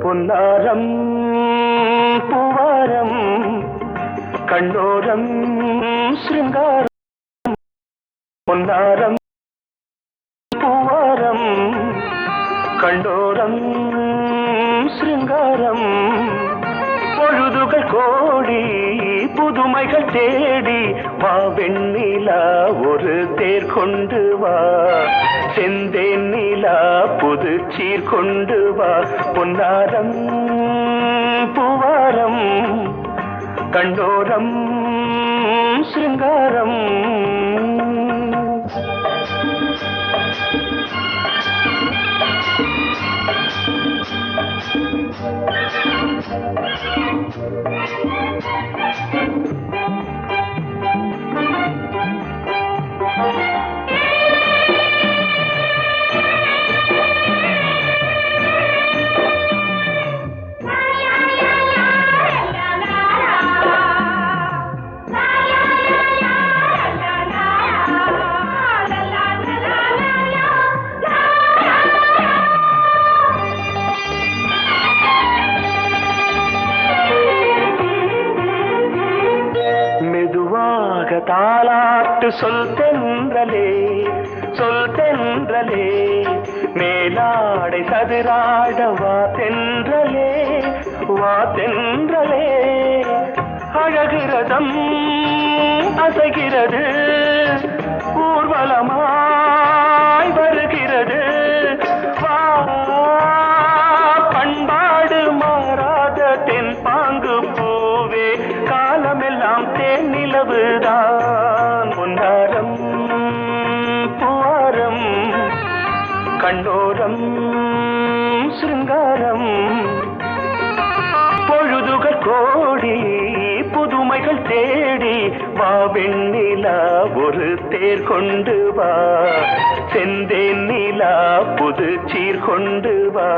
பொன்னாரம் பூவாரம் கண்ணோரம் சிருங்காரம் பொன்னாரம் பூவாரம் கண்டோரம் சிருங்காரம் பொழுதுகள் கோடி புதுமைகள் தேடி வா வெண்ணிலா ஒரு தேர் கொண்டு வா செந்தேன் நிலா புது சீர் கொண்டு வா பொன்னாரம் பூவாரம் கண்டோரம் சிருங்காரம் தாலாட்டு சொல் தென்றலே மேலாடை சதுராட வா தென்றலே அழகிறதம் அசைகிறது ஊர்வலமாய் வருகிறது வா பண்பாடு மாறாத தென் பாங்கு பூவே காலமெல்லாம் தேன் நிலவுதான் பொன்னாரம் பூவாரம் கண்ணோரம் சிருங்காரம் பொழுதுகள் கோடி புதுமைகள் தேடி வா வெண்ணிலா ஒரு தேர் கொண்டு வா செந்தேன் நிலா புது சீர் கொண்டு வா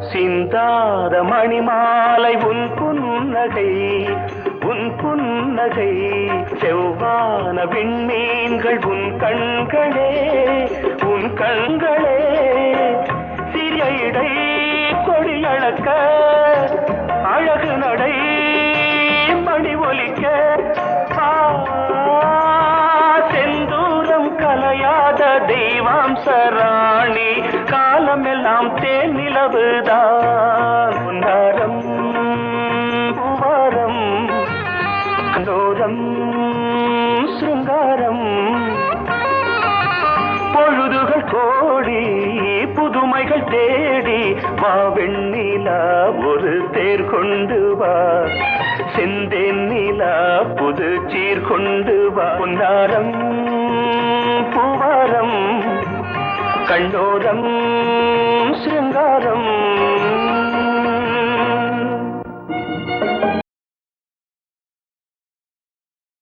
சிந்தாத மணிமாலை உன் புன்னகை செவ்வான விண்மீன்கள் உன் கண்களே சிறிய இடை கொடியளக்க அழகு நடை மணி ஒலிக்க செந்தூரம் கலையாத தெய்வாம்சராணி காலமெல்லாம் தேன் நிலவுதான் பொன்னாரம் பூவாரம் கண்டோரம் சிருங்காரம் பொழுதுகள் கோடி புதுமைகள் தேடி வா வெண்ணிலா ஒரு தேர் கொண்டு வா செந்தேன் நிலா புது சீர் கொண்டு வா பொன்னாரம் பூவாரம் கண்ணோரம் சிருங்காரம்